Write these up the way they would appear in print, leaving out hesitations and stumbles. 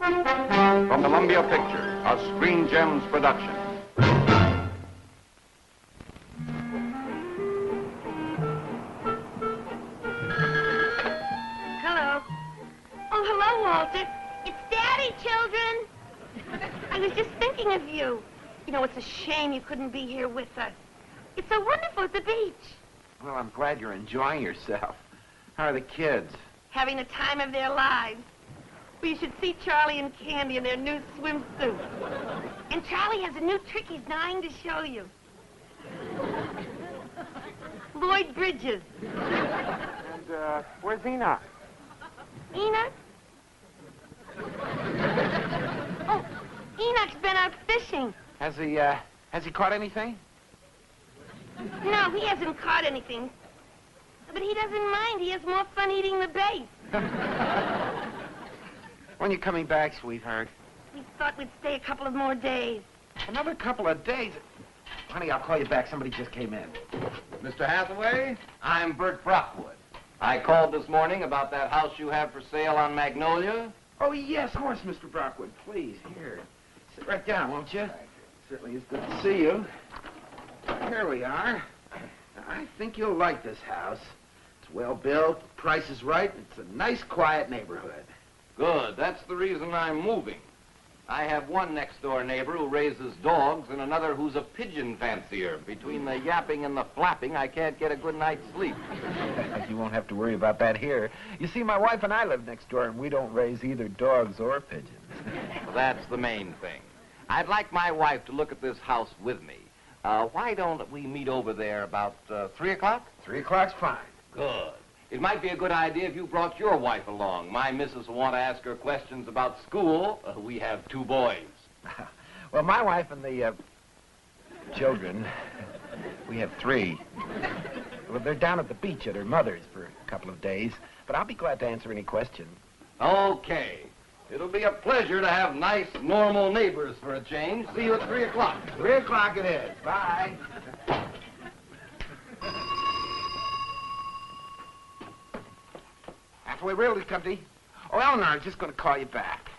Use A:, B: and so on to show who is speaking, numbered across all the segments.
A: From Columbia Pictures, a Screen Gems production.
B: Hello. Oh, hello, Walter. It's Daddy, children. I was just thinking of you. You know, it's a shame you couldn't be here with us. It's so wonderful at the beach.
C: Well, I'm glad you're enjoying yourself. How are the kids?
B: Having the time of their lives. Well, you should see Charlie and Candy in their new swimsuits. And Charlie has a new trick he's dying to show you. Lloyd Bridges.
C: And, where's Enoch?
B: Enoch? Oh, Enoch's been out fishing.
C: Has he caught anything?
B: No, he hasn't caught anything. But he doesn't mind. He has more fun eating the bait.
C: When you coming back, sweetheart?
B: We thought we'd stay a couple of more days.
C: Another couple of days? Honey, I'll call you back. Somebody just came in.
D: Mr. Hathaway, I'm Bert Brockwood. I called this morning about that house you have for sale on Magnolia.
C: Oh, yes, of course, Mr. Brockwood. Please, here. Sit right down, won't you? Certainly is good to see you. Here we are. I think you'll like this house. It's well built, the price is right, it's a nice, quiet neighborhood.
D: Good. That's the reason I'm moving. I have one next-door neighbor who raises dogs and another who's a pigeon fancier. Between the yapping and the flapping, I can't get a good night's sleep.
E: You won't have to worry about that here. You see, my wife and I live next door, and we don't raise either dogs or pigeons.
D: Well, that's the main thing. I'd like my wife to look at this house with me. Why don't we meet over there about 3 o'clock?
C: 3 o'clock's fine.
D: Good. It might be a good idea if you brought your wife along. My missus will want to ask her questions about school. We have 2 boys.
E: Well, my wife and the children, we have 3. Well, they're down at the beach at her mother's for a couple of days, but I'll be glad to answer any questions.
D: Okay. It'll be a pleasure to have nice, normal neighbors for a change. See you at 3 o'clock.
C: 3 o'clock it is. Bye. Hathaway Realty Company. Oh, Eleanor, I was just going to call you back.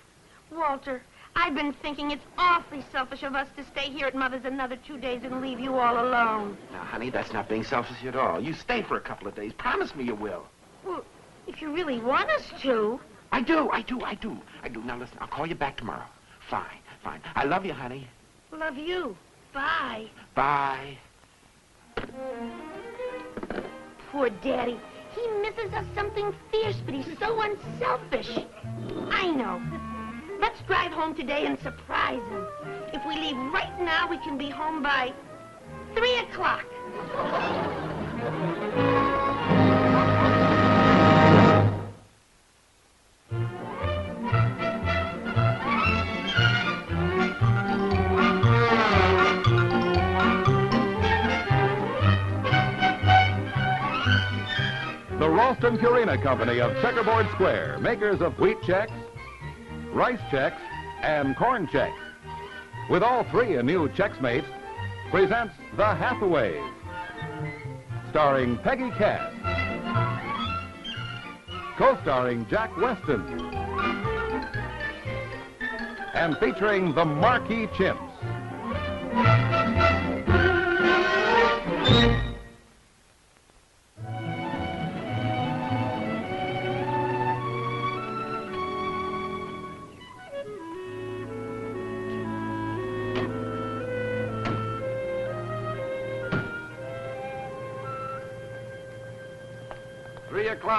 B: Walter, I've been thinking it's awfully selfish of us to stay here at Mother's another 2 days and leave you all alone.
C: Now, honey, that's not being selfish at all. You stay for a couple of days. Promise me you will.
B: Well, if you really want us to.
C: I do. Now, listen, I'll call you back tomorrow. Fine. I love you, honey.
B: Love you. Bye.
C: Bye.
B: Poor Daddy. He misses us something fierce, but he's so unselfish. I know. Let's drive home today and surprise him. If we leave right now, we can be home by 3 o'clock.
A: The Ralston Purina Company of Checkerboard Square, makers of wheat checks, rice checks, and corn checks. With all 3 a new Chex Mates, presents The Hathaways, starring Peggy Cass, co-starring Jack Weston, and featuring the Marquee Chimps.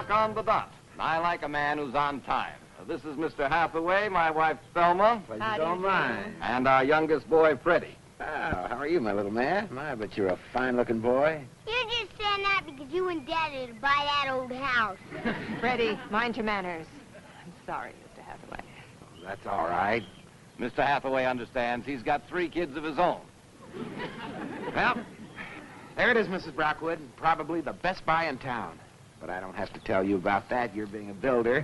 D: On the dot. I like a man who's on time. This is Mr. Hathaway, my wife, Thelma.
C: Pleasure don't mind.
D: And our youngest boy, Freddie.
C: Oh, how are you, my little man? My, but you're a fine-looking boy.
F: You're just saying that because you and Dad are to buy that old house.
G: Freddie, mind your manners. I'm sorry, Mr. Hathaway.
C: Oh, that's all right.
D: Mr. Hathaway understands he's got 3 kids of his own.
C: Well, there it is, Mrs. Brockwood. Probably the best buy in town. But I don't have to tell you about that. You're being a builder.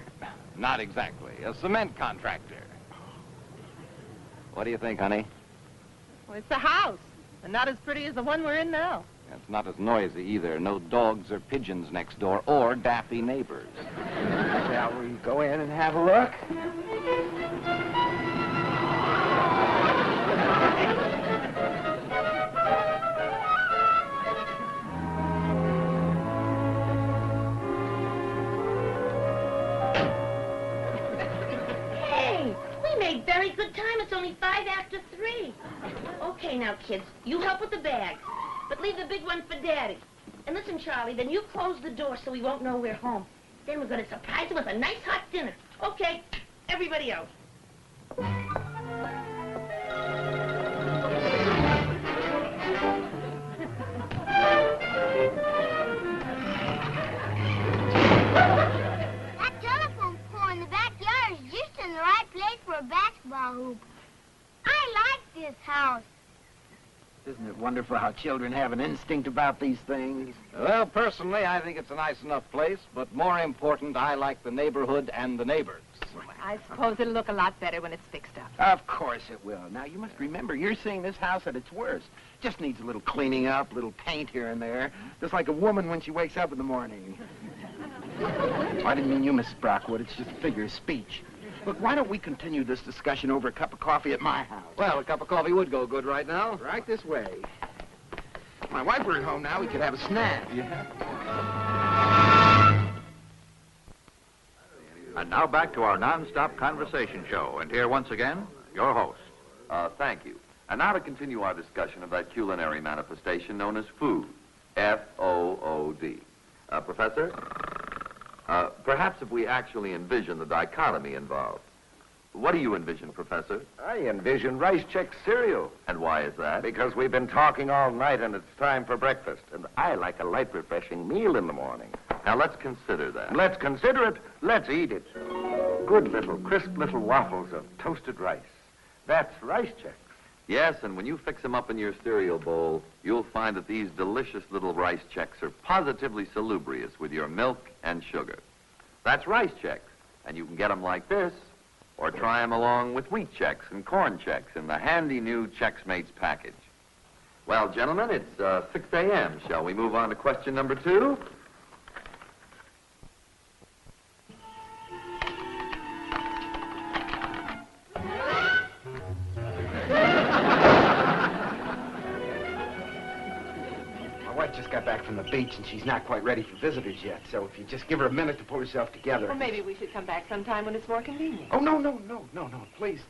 D: Not exactly. A cement contractor. What do you think, honey?
G: Well, it's a house, and not as pretty as the one we're in now.
D: It's not as noisy either. No dogs or pigeons next door, or daffy neighbors.
C: Shall we go in and have a look?
B: very good time. It's only 5 after 3. Okay, now, kids, you help with the bags, but leave the big one for Daddy. And listen, Charlie, then you close the door so we won't know we're home. Then we're going to surprise him with a nice hot dinner. Okay, everybody out.
F: That telephone pole in the backyard is just in the right place for a basketball hoop. I like this house.
E: Isn't it wonderful how children have an instinct about these things?
D: Well, personally, I think it's a nice enough place, but more important, I like the neighborhood and the neighbors.
G: I suppose it'll look a lot better when it's fixed up.
E: Of course it will. Now, you must remember, you're seeing this house at its worst. Just needs a little cleaning up, a little paint here and there. Just like a woman when she wakes up in the morning. I didn't mean you, Mrs. Brockwood. It's just a figure of speech. Look, why don't we continue this discussion over a cup of coffee at my house?
D: Well, a cup of coffee would go good right now.
E: Right this way. If my wife were at home now, we could have a snack.
H: And now back to our non-stop conversation show. And here once again, your host.
I: Thank you. And now to continue our discussion of that culinary manifestation known as food. F-O-O-D. Professor? Perhaps if we actually envision the dichotomy involved. What do you envision, Professor?
J: I envision rice check cereal.
I: And why is that?
J: Because we've been talking all night and it's time for breakfast. And I like a light, refreshing meal in the morning.
I: Now let's consider that.
J: Let's consider it. Let's eat it. Good little, crisp little waffles of toasted rice. That's rice checks.
I: Yes, and when you fix them up in your cereal bowl, you'll find that these delicious little rice checks are positively salubrious with your milk and sugar. That's rice checks, and you can get them like this, or try them along with wheat checks and corn checks in the handy new Chex Mates package. Well, gentlemen, it's 6 a.m. Shall we move on to question number 2?
E: Just got back from the beach, and she's not quite ready for visitors yet. So if you just give her a minute to pull herself together.
G: Well, maybe we should come back sometime when it's more convenient.
E: Oh, no, please.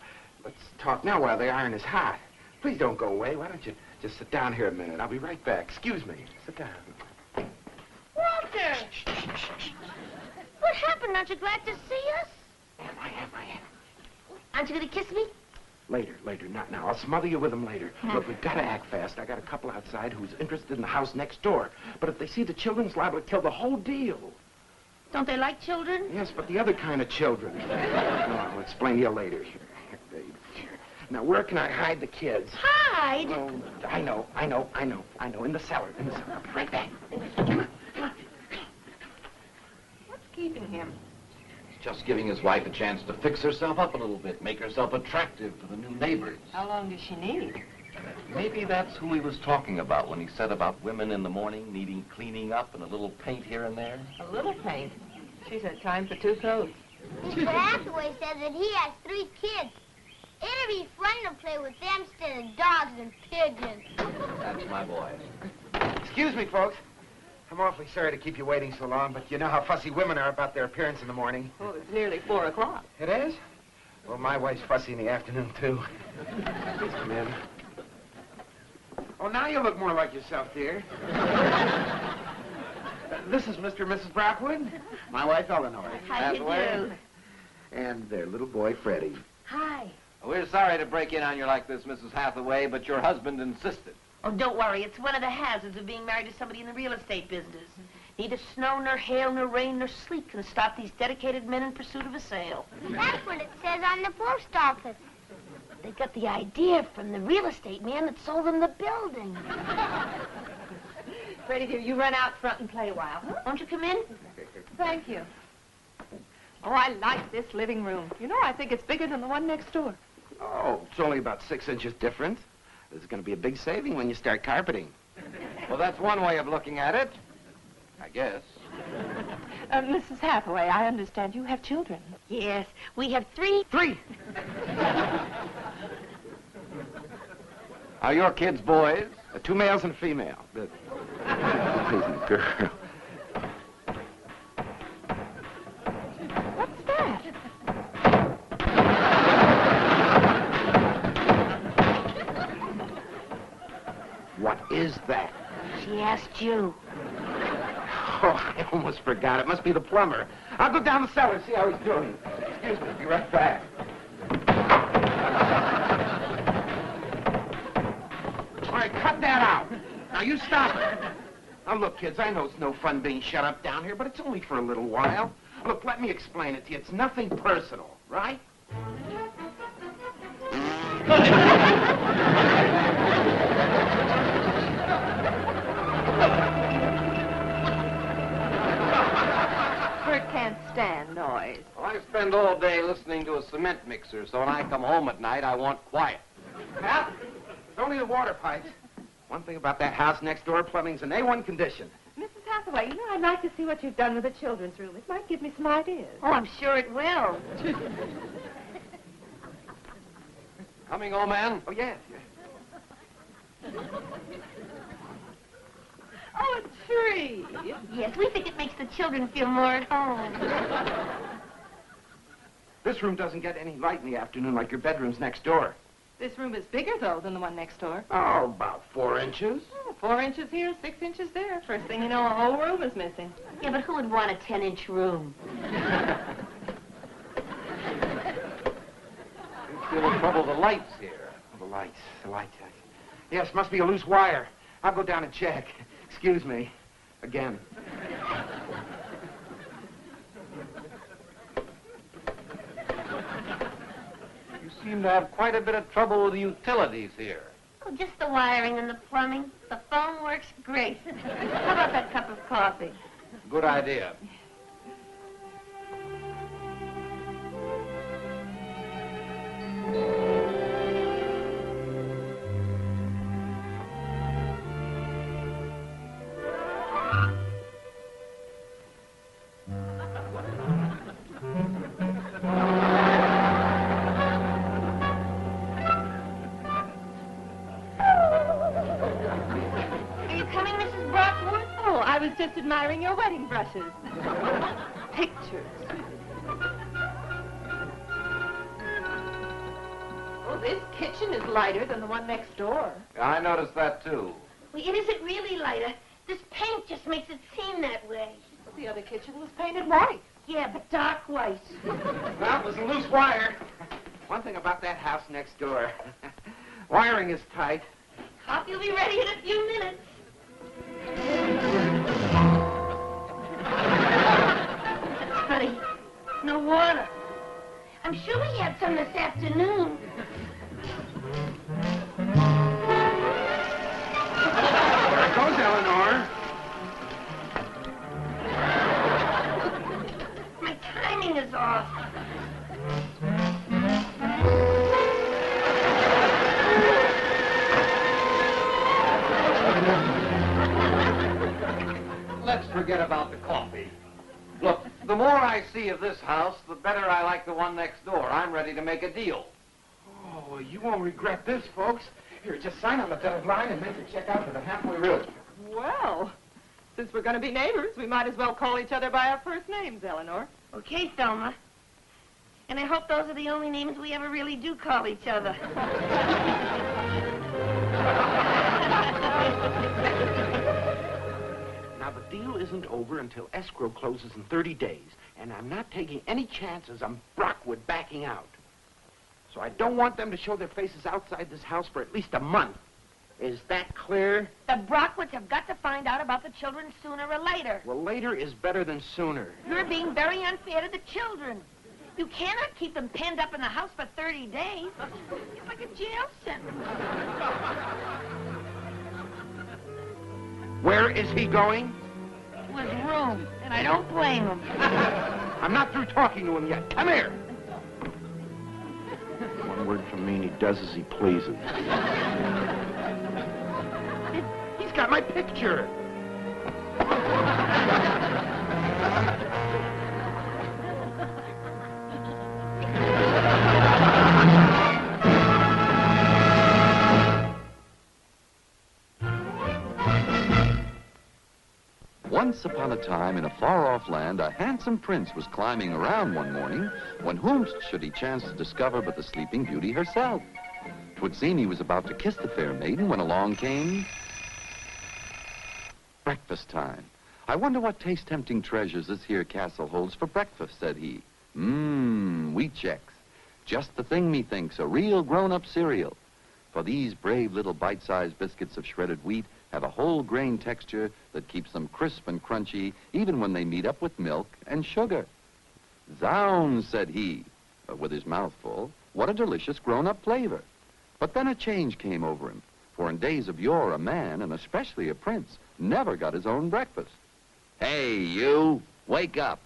E: Let's talk now while the iron is hot. Please don't go away. Why don't you just sit down here a minute? I'll be right back. Excuse me. Sit down.
B: Walter! What happened? Aren't you glad to see us?
E: I am.
B: Aren't you going to kiss me?
E: Later, not now. I'll smother you with them later. Look, we've got to act fast. I got a couple outside who's interested in the house next door. But if they see the children, it's liable to kill the whole deal.
B: Don't they like children?
E: Yes, but the other kind of children. No, I'll explain to you later. Here, babe. Here. Now, where can I hide the kids?
B: Hide?
E: Oh, I know. In the cellar. I'll be right back. Come on.
G: What's keeping him?
D: Just giving his wife a chance to fix herself up a little bit, make herself attractive to the new neighbors.
G: How long does she need?
D: Maybe that's who he was talking about when he said about women in the morning needing cleaning up and a little paint here and there.
G: A little paint. She's had time for 2 coats.
F: Mr. Hathaway says that he has 3 kids. It'd be fun to play with them instead of dogs and pigeons.
D: That's my boy.
E: Excuse me, folks. I'm awfully sorry to keep you waiting so long, but you know how fussy women are about their appearance in the morning.
G: Oh, it's nearly 4 o'clock.
E: It is? Well, my wife's fussy in the afternoon, too. Please come in. Oh, now you look more like yourself, dear. This is Mr. and Mrs. Brockwood. My wife, Eleanor.
B: How do you do?
E: And their little boy, Freddie.
B: Hi.
D: We're sorry to break in on you like this, Mrs. Hathaway, but your husband insisted.
B: Oh, don't worry. It's one of the hazards of being married to somebody in the real estate business. Neither snow, nor hail, nor rain, nor sleet can stop these dedicated men in pursuit of a sale.
F: That's what it says on the post office.
B: They got the idea from the real estate man that sold them the building.
G: Freddie, here, you run out front and play a while. Huh?
B: Won't you come in?
G: Thank you. Oh, I like this living room. You know, I think it's bigger than the one next door.
E: Oh, it's only about 6 inches difference. There's going to be a big saving when you start carpeting.
D: Well, that's one way of looking at it, I guess.
G: Mrs. Hathaway, I understand you have children.
B: Yes, we have 3.
E: 3!
D: Are your kids boys?
E: 2 males and a female. Please, girl.
G: What's that?
B: asked you.
C: Oh, I almost forgot. It must be the plumber. I'll go down the cellar and see how he's doing. Excuse me, be right back. All right, cut that out. Now, you stop it. Now, look, kids, I know it's no fun being shut up down here, but it's only for a little while. Look, let me explain it to you. It's nothing personal, right?
G: Bert can't stand noise.
D: Well, I spend all day listening to a cement mixer, so when I come home at night, I want quiet.
C: Hal, it's only the water pipes. One thing about that house next door, plumbing's in A1 condition.
G: Mrs. Hathaway, you know, I'd like to see what you've done with the children's room. It might give me some ideas.
B: Oh, I'm sure it will.
D: Coming, old man?
C: Oh, yes.
G: Oh, a tree.
B: Yes, we think it makes the children feel more at home.
C: This room doesn't get any light in the afternoon like your bedrooms next door.
G: This room is bigger, though, than the one next door.
C: Oh, about 4 inches.
G: Oh, 4 inches here, 6 inches there. First thing you know, a whole room is missing.
B: Yeah, but who would want a 10-inch room?
D: Feel the trouble with the lights here.
C: Oh, the lights. Yes, must be a loose wire. I'll go down and check. Excuse me. Again.
D: You seem to have quite a bit of trouble with the utilities here.
B: Oh, just the wiring and the plumbing. The phone works great. How about that cup of coffee?
D: Good idea.
G: I was just admiring your wedding brushes. Pictures. Oh, this kitchen is lighter than the one next door.
D: I noticed that, too.
B: Well, it isn't really lighter. This paint just makes it seem that way.
G: The other kitchen was painted white.
B: Yeah, but dark white.
C: Well, it was a loose wire. One thing about that house next door. Wiring is tight.
B: Coffee will be ready in a few minutes. That's funny. No water. I'm sure we had some this afternoon.
C: There it goes, Eleanor.
B: My timing is off.
D: Let's forget about the coffee. Look, the more I see of this house, the better I like the one next door. I'm ready to make a deal.
C: Oh, you won't regret this, folks. Here, just sign on the dotted line and make a check out to the Hathaway Realtor.
G: Well, since we're going to be neighbors, we might as well call each other by our first names, Eleanor.
B: Okay, Thelma. And I hope those are the only names we ever really do call each other.
C: Now, the deal isn't over until escrow closes in 30 days, and I'm not taking any chances on Brockwood backing out. So I don't want them to show their faces outside this house for at least a month. Is that clear?
B: The Brockwoods have got to find out about the children sooner or later.
C: Well, later is better than sooner.
B: You're being very unfair to the children. You cannot keep them penned up in the house for 30 days. It's like a jail sentence.
C: Where is he going?
B: To his room, and I don't blame him.
C: I'm not through talking to him yet. Come here. One word from me and he does as he pleases. He's got my picture.
I: Once upon a time, in a far-off land, a handsome prince was climbing around one morning, when whom should he chance to discover but the Sleeping Beauty herself. 'Twould seem he was about to kiss the fair maiden when along came breakfast time. I wonder what taste-tempting treasures this here castle holds for breakfast, said he. Wheat Chex. Just the thing, methinks, a real grown-up cereal. For these brave little bite-sized biscuits of shredded wheat have a whole grain texture that keeps them crisp and crunchy even when they meet up with milk and sugar. Zounds, said he, with his mouth full, what a delicious grown-up flavor. But then a change came over him, for in days of yore, a man, and especially a prince, never got his own breakfast. Hey, you, wake up.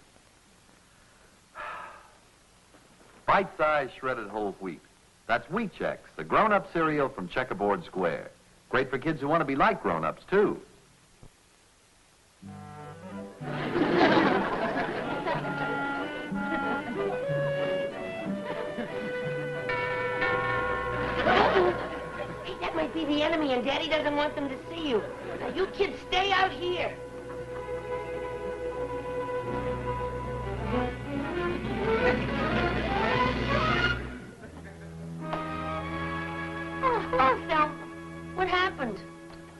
I: Bite-sized shredded whole wheat. That's Wheat Chex, the grown-up cereal from Checkerboard Square. Great for kids who want to be like grown-ups, too.
B: Hey, that might be the enemy, and Daddy doesn't want them to see you. Now, you kids stay out here. Oh, Thelma. What happened?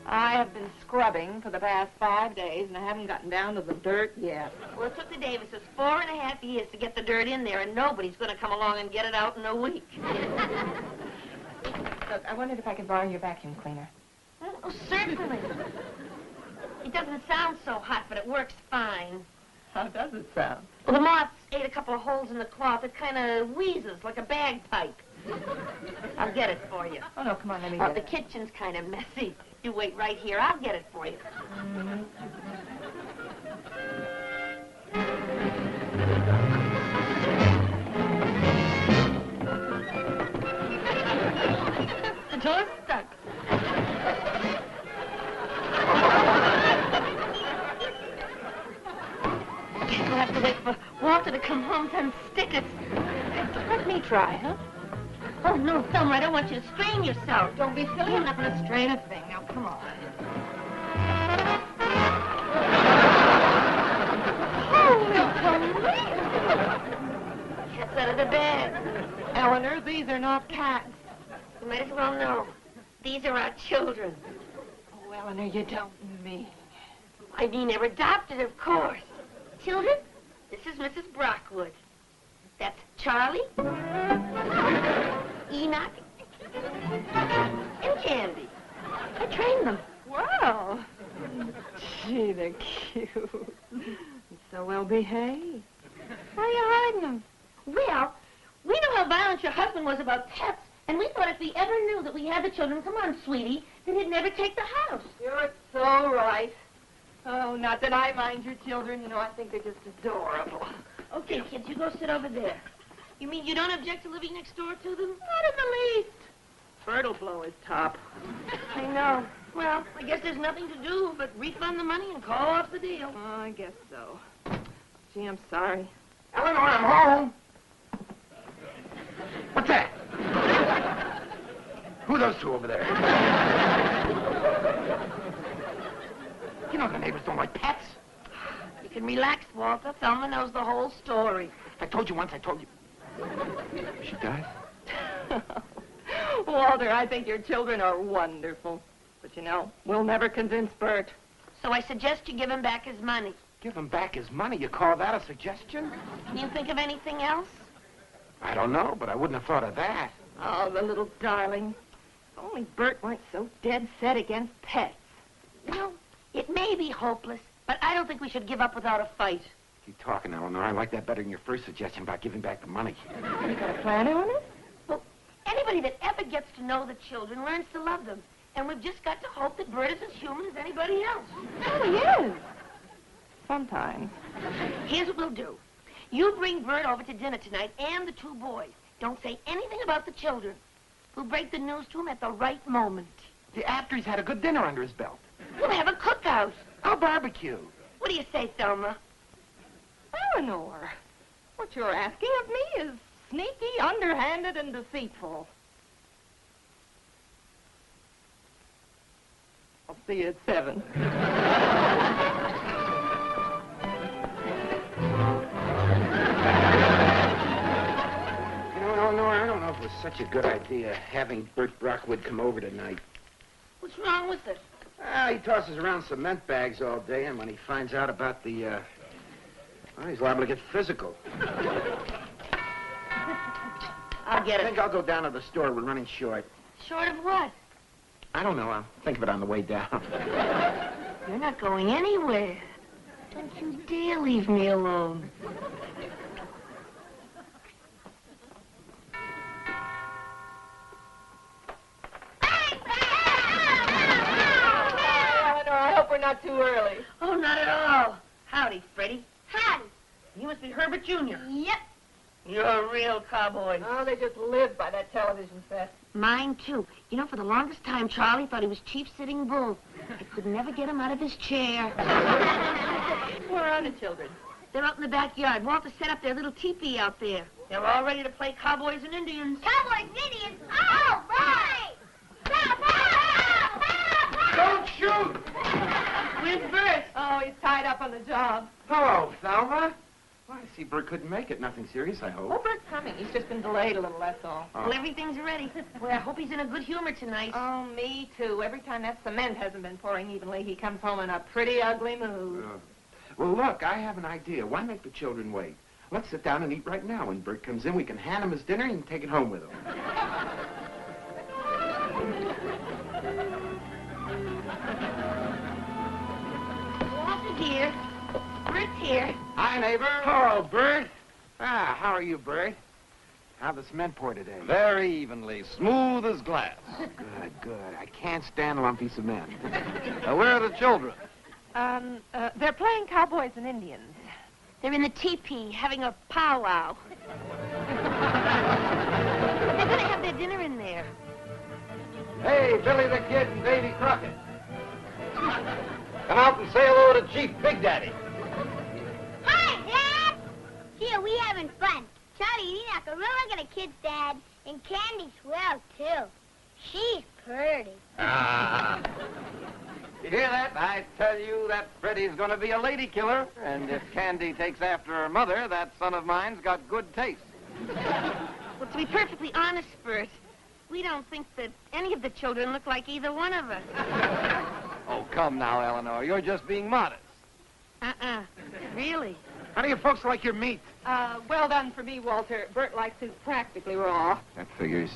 G: I have been scrubbing for the past 5 days, and I haven't gotten down to the dirt yet.
B: Well, it took the Davises 4.5 years to get the dirt in there, and nobody's going to come along and get it out in a week.
G: Look, I wondered if I could borrow your vacuum cleaner.
B: Oh, certainly. It doesn't sound so hot, but it works fine.
G: How does it sound?
B: Well, the moths ate a couple of holes in the cloth. It kind of wheezes like a bagpipe. I'll get it for you.
G: Oh, no, come on, let me get
B: The
G: it.
B: kitchen's kind of messy. You wait right here. I'll get it for you. The door's stuck. We'll have to wait for Walter to come home to unstick it.
G: Let me try, huh?
B: Oh, no, Thelma, I don't want you to strain yourself.
G: Don't be silly. I'm not going to strain a thing. Now, come on.
B: Cats out of the bag.
G: Eleanor, these are not cats.
B: You might as well know. These are our children.
G: Oh, Eleanor, you don't mean.
B: I mean, they're adopted, of course. Children, this is Mrs. Brockwood. That's Charlie, Enoch, and Candy. I trained them.
G: Wow. Gee, they're cute. So well behaved. Why are you hiding them?
B: Well, we know how violent your husband was about pets, and we thought if we ever knew that we had the children, come on, sweetie, then he'd never take the house.
G: You're so right. Oh, not that I mind your children. You know, I think they're just adorable.
B: Okay, kids, you go sit over there. You mean you don't object to living next door to them?
G: Not in the least. Bert'll blow his top.
B: I know. Well, I guess there's nothing to do but refund the money and call off the deal.
G: Oh, I guess so. Gee, I'm sorry.
C: Eleanor, I'm home. What's that? Who are those two over there? You know the neighbors don't like pets.
B: You can relax, Walter. Thelma knows the whole story.
C: I told you once, I told you. She does?
G: Walter, I think your children are wonderful. But, you know, we'll never convince Bert.
B: So I suggest you give him back his money.
C: Give him back his money? You call that a suggestion?
B: Can you think of anything else?
C: I don't know, but I wouldn't have thought of that.
G: Oh, the little darling. If only Bert weren't so dead set against pets.
B: You know, it may be hopeless, but I don't think we should give up without a fight.
C: Keep talking, Eleanor. I like that better than your first suggestion about giving back the money.
G: You got a plan, Eleanor?
B: Well, anybody that ever gets to know the children learns to love them. And we've just got to hope that Bert is as human as anybody else.
G: Oh, he is. Sometimes.
B: Here's what we'll do. You bring Bert over to dinner tonight and the two boys. Don't say anything about the children. We'll break the news to him at the right moment.
C: Yeah, after he's had a good dinner under his belt.
B: We'll have a cookout.
C: I'll barbecue.
B: What do you say, Thelma?
G: Eleanor, what you're asking of me is sneaky, underhanded, and deceitful. I'll see you at 7.
C: You know, Eleanor, I don't know if it was such a good idea having Bert Brockwood come over tonight.
B: What's wrong with it?
C: He tosses around cement bags all day, and when he finds out about the, well, he's liable to get physical.
B: I'll get
C: I
B: it.
C: think I'll go down to the store. We're running short.
B: Short of what?
C: I don't know. I'll think of it on the way down.
B: You're not going anywhere. Don't you dare leave me alone.
G: Eleanor, I hope we're not too early.
B: Oh, not at all. Howdy, Freddie.
F: Howdy.
B: You must be Herbert Jr.
F: Yep.
B: You're a real cowboy.
G: Oh, they just live by that television set.
B: Mine, too. You know, for the longest time, Charlie thought he was Chief Sitting Bull. I could never get him out of his chair.
G: Where are the children?
B: They're out in the backyard. Walter set up their little teepee out there. They're all ready to play cowboys and Indians.
F: Cowboys and Indians? Oh, boy!
C: Don't shoot!
B: Where's Bert?
G: Oh, he's tied up on the job.
C: Hello, Thelma. Well, I see Bert couldn't make it. Nothing serious, I hope.
G: Oh, Bert's coming. He's just been delayed a little, that's all.
B: Well, everything's ready. Well, I hope he's in a good humor tonight.
G: Oh, me too. Every time that cement hasn't been pouring evenly, he comes home in a pretty ugly mood.
C: Well, look, I have an idea. Why make the children wait? Let's sit down and eat right now. When Bert comes in, we can hand him his dinner and take it home with him.
B: Walter's here. Bert's here.
C: Hi, neighbor. Hello, Bert. How are you, Bert? How'd the cement pour today?
D: Very evenly, smooth as glass.
C: Good, good. I can't stand lumpy cement.
D: Where are the children?
G: They're playing cowboys and Indians.
B: They're in the teepee having a powwow. They're going to have their dinner in there.
D: Hey, Billy the Kid and Davy Crockett. Come out and say hello to Chief Big Daddy.
F: Hi, Dad! Gee, are we having fun? Charlie and Enoch are real regular kids, Dad. And Candy's swell, too. She's pretty.
D: You hear that? I tell you that Freddie's going to be a lady killer. And if Candy takes after her mother, that son of mine's got good taste.
B: Well, to be perfectly honest, Bert, we don't think that any of the children look like either one of us.
D: Oh, come now, Eleanor. You're just being modest.
B: Really?
C: How do you folks like your meat?
G: Well done for me, Walter. Bert likes his practically raw.
C: That figures.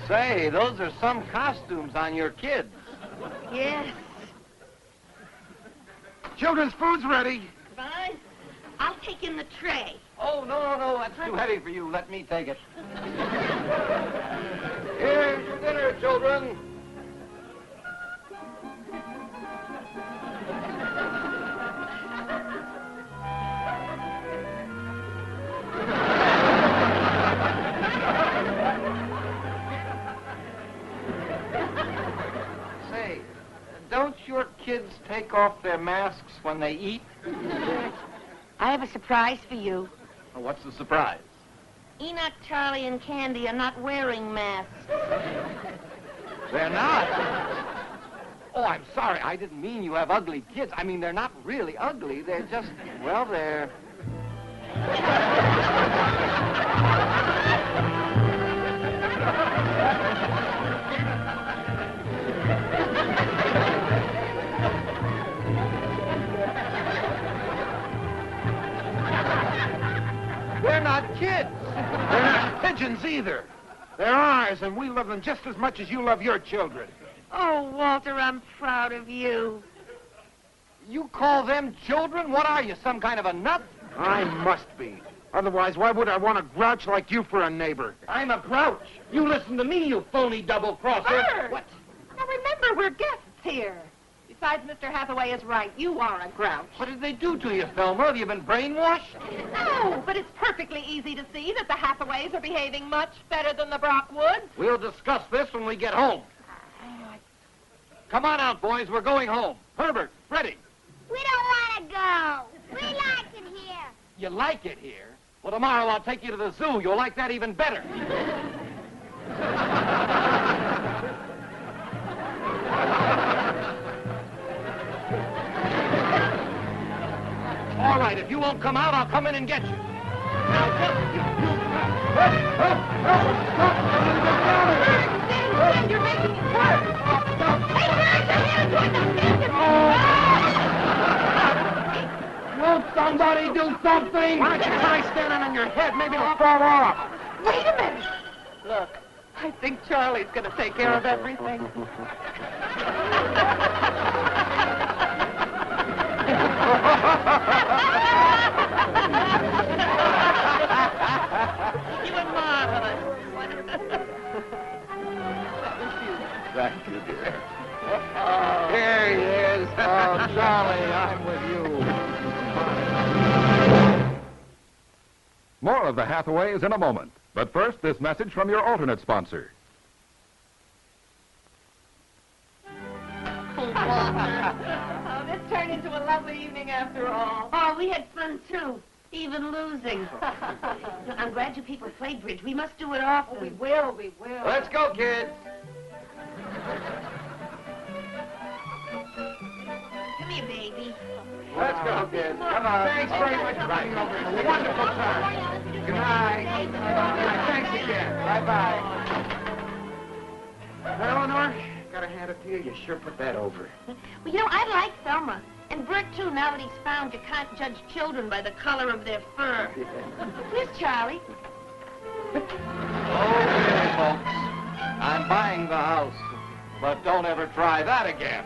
D: Say, those are some costumes on your kids.
B: Yes.
C: Children's food's ready.
B: Fine. I'll take in the tray.
D: Oh, no, that's too heavy for you. Let me take it. Here's your dinner, children. Say, don't your kids take off their masks when they eat?
B: I have a surprise for you.
D: Oh, what's the surprise?
B: Enoch, Charlie, and Candy are not wearing masks.
D: They're not. Oh, I'm sorry. I didn't mean you have ugly kids. I mean, they're not really ugly. They're just, well, they're... They're not kids.
C: They're not pigeons either. They're ours, and we love them just as much as you love your children.
B: Oh, Walter, I'm proud of you.
D: You call them children? What are you, some kind of a nut?
C: I must be. Otherwise, why would I want a grouch like you for a neighbor?
D: I'm a grouch. You listen to me, you phony double-crosser.
G: Bert!
D: What?
G: Now remember, we're guests here. Besides, Mr. Hathaway is right. You are a grouch.
D: What did they do to you, Thelma? Have you been brainwashed?
G: No, but it's perfectly easy to see that the Hathaways are behaving much better than the Brockwoods.
D: We'll discuss this when we get home. Come on out, boys. We're going home. Herbert, Freddie.
F: We don't want to go. We like it here.
D: You like it here? Well, tomorrow I'll take you to the zoo. You'll like that even better. right. If you won't come out, I'll come in and get you.
B: You're making it worse. Hey, where's your hand?
C: Won't somebody do something?
E: Why don't you try standing on your head? Maybe it'll fall off.
G: Wait a minute. Look, I think Charlie's going to take care of everything.
B: You were marvelous.
E: Thank you, dear.
C: Here he is.
E: Oh, Charlie, I'm with you.
A: More of the Hathaways in a moment. But first, this message from your alternate sponsor.
G: Oh, this turned into a lovely evening after all.
B: Oh, we had fun, too. Even losing. I'm glad you people played bridge. We must do it often.
G: We will, we will.
D: Let's go, kids.
B: Come here, baby.
C: Let's go, kids. Come on. Thanks very much for coming over. It's a wonderful time. Good night. Thanks again. Bye-bye. Eleanor, gotta hand it to you. You sure put that over.
B: Well, you know, I like Thelma. And Bert, too, now that he's found you can't judge children by the color of their fur. Here's Charlie.
D: Okay, folks. I'm buying the house. But don't ever try that again.